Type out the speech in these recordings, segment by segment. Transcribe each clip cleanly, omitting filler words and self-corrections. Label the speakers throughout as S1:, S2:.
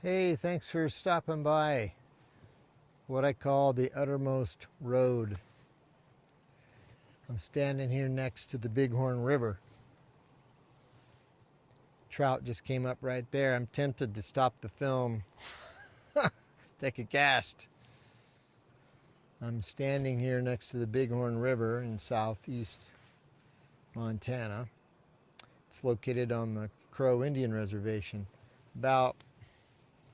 S1: Hey, thanks for stopping by what I call the Uttermost Road. I'm standing here next to the Bighorn River. Trout just came up right there. I'm tempted to stop the film, take a cast. I'm standing here next to the Bighorn River in southeast Montana. It's located on the Crow Indian Reservation. About,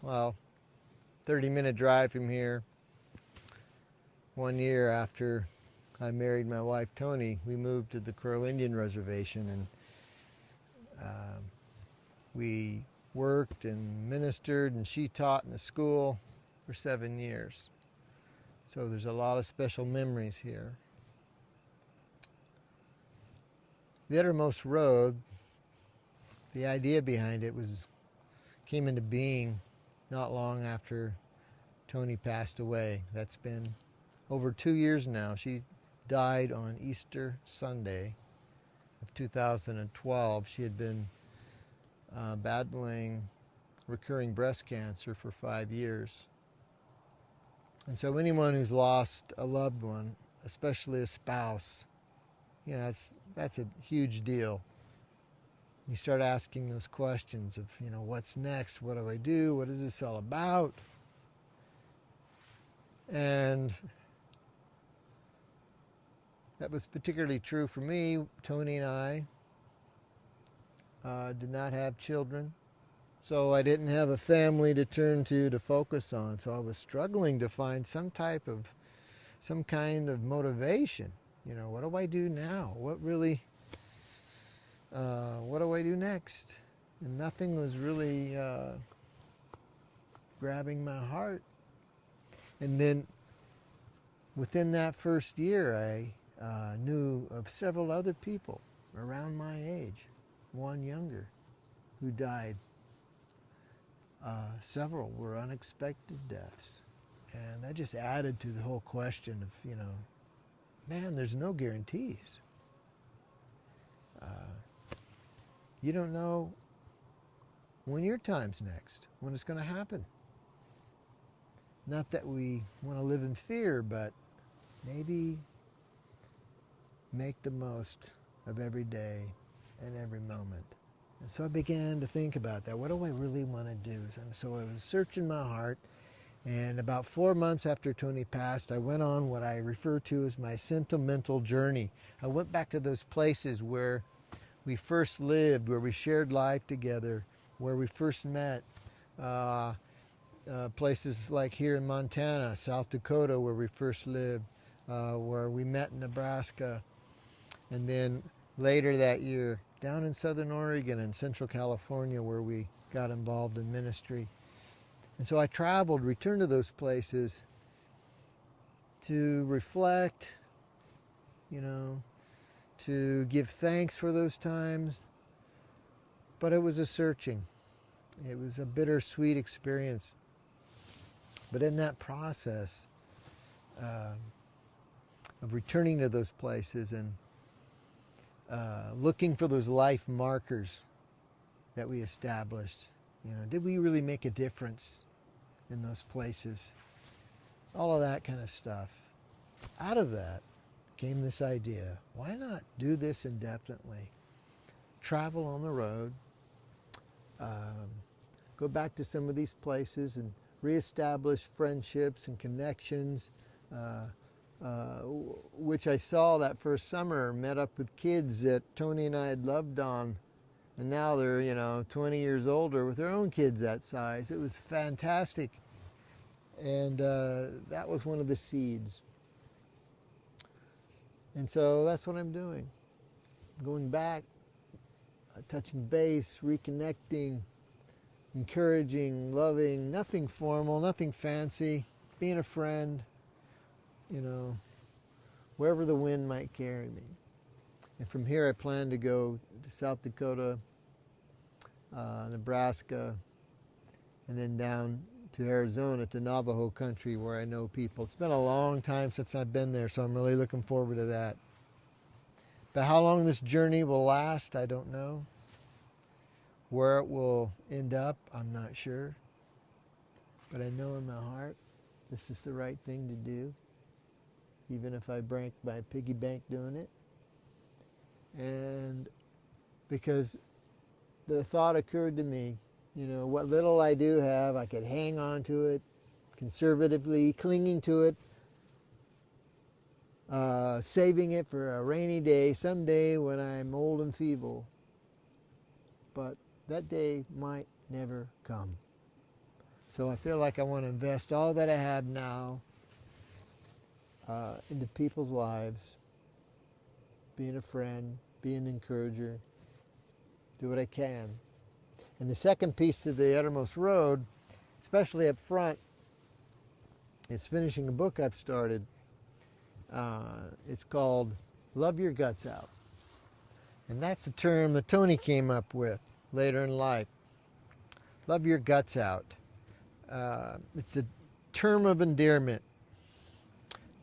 S1: 30-minute drive from here. 1 year after I married my wife Tony, we moved to the Crow Indian Reservation, and we worked and ministered, and she taught in a school for 7 years. So there's a lot of special memories here. The Uttermost Road, the idea behind it came into being not long after Tony passed away. That's been over 2 years now. She died on Easter Sunday of 2012. She had been battling recurring breast cancer for 5 years. And so anyone who's lost a loved one, especially a spouse, that's a huge deal. You start asking those questions of, what's next? What do I do? What is this all about? And that was particularly true for me. Tony and I did not have children, so I didn't have a family to turn to focus on. So I was struggling to find some kind of motivation. What do I do now? What do I do next? And nothing was really grabbing my heart. And then within that first year, I knew of several other people around my age, one younger, who died. Several were unexpected deaths. And that just added to the whole question of, man, there's no guarantees. You don't know when your time's next, when it's going to happen. Not that we want to live in fear, but maybe make the most of every day and every moment. And so I began to think about that. What do I really want to do? And so I was searching my heart, and about 4 months after Tony passed, I went on what I refer to as my sentimental journey. I went back to those places where we first lived, where we shared life together, where we first met. Places like here in Montana, South Dakota, where we first lived, where we met in Nebraska, and then later that year down in Southern Oregon and Central California, where we got involved in ministry. And so I traveled, returned to those places to reflect, to give thanks for those times. But it was a searching. It was a bittersweet experience. But in that process of returning to those places and looking for those life markers that we established, did we really make a difference in those places? All of that kind of stuff. Out of that came this idea. Why not do this indefinitely? Travel on the road, go back to some of these places and reestablish friendships and connections, which I saw that first summer. Met up with kids that Tony and I had loved on, and now they're 20 years older with their own kids that size. It was fantastic, and that was one of the seeds. And so that's what I'm doing, going back, touching base, reconnecting, encouraging, loving, nothing formal, nothing fancy, being a friend, wherever the wind might carry me. And from here I plan to go to South Dakota, Nebraska, and then down to Arizona, to Navajo country, where I know people. It's been a long time since I've been there, so I'm really looking forward to that. But how long this journey will last, I don't know. Where it will end up, I'm not sure. but I know in my heart this is the right thing to do, even if I break my piggy bank doing it. And because the thought occurred to me, what little I do have, I could hang on to it conservatively, clinging to it, saving it for a rainy day someday when I'm old and feeble. But that day might never come. So I feel like I want to invest all that I have now into people's lives, being a friend, being an encourager, do what I can. And the second piece to the Uttermost Road, especially up front, is finishing a book I've started. It's called Love Your Guts Out. And that's a term that Tony came up with later in life. Love your guts out. It's a term of endearment,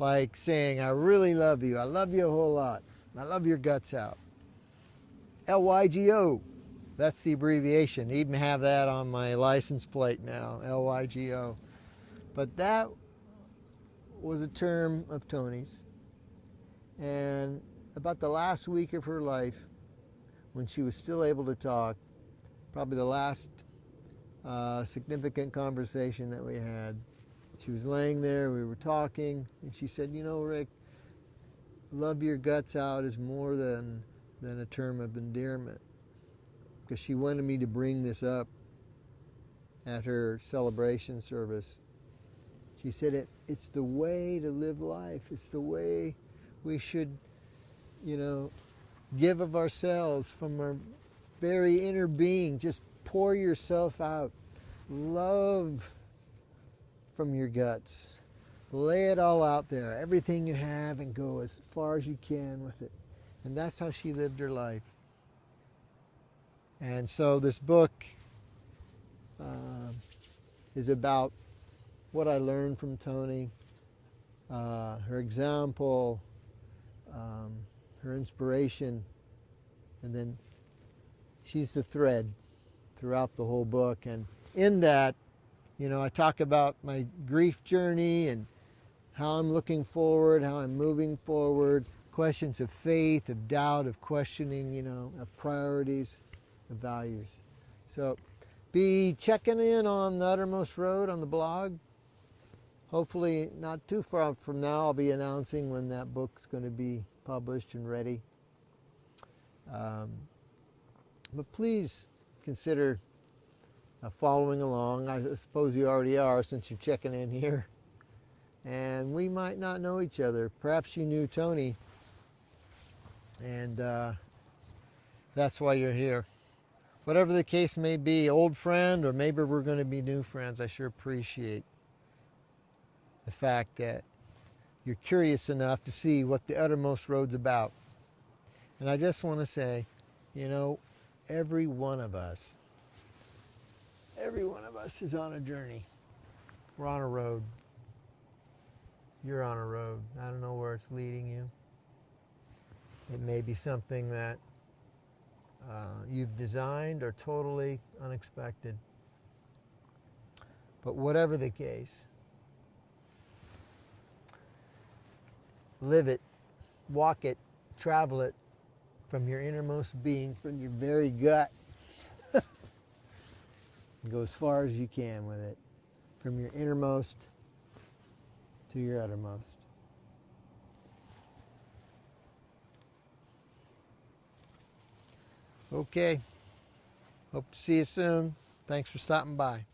S1: like saying, I really love you. I love you a whole lot. I love your guts out. LYGO. That's the abbreviation. I even have that on my license plate now, LYGO. But that was a term of Tony's. And about the last week of her life, when she was still able to talk, probably the last significant conversation that we had, she was laying there, we were talking, and she said, Rick, love your guts out is more than a term of endearment. Because she wanted me to bring this up at her celebration service. She said it's the way to live life. It's the way we should, give of ourselves from our very inner being. Just pour yourself out. Love from your guts. Lay it all out there, everything you have, and go as far as you can with it. And that's how she lived her life. And so this book is about what I learned from Tony, her example, her inspiration, and then she's the thread throughout the whole book. And in that, I talk about my grief journey and how I'm looking forward, how I'm moving forward, questions of faith, of doubt, of questioning, of priorities, of values. So be checking in on the Uttermost Road on the blog. Hopefully not too far from now, I'll be announcing when that book's going to be published and ready. But please consider following along. I suppose you already are since you're checking in here. And we might not know each other. Perhaps you knew Tony, and that's why you're here. Whatever the case may be, old friend, or maybe we're going to be new friends, I sure appreciate the fact that you're curious enough to see what the Uttermost Road's about. And I just want to say, every one of us is on a journey. We're on a road. You're on a road. I don't know where it's leading you. It may be something that you've designed or totally unexpected. But whatever the case, live it, walk it, travel it from your innermost being, from your very gut. Go as far as you can with it, from your innermost to your uttermost. Okay. Hope to see you soon. Thanks for stopping by.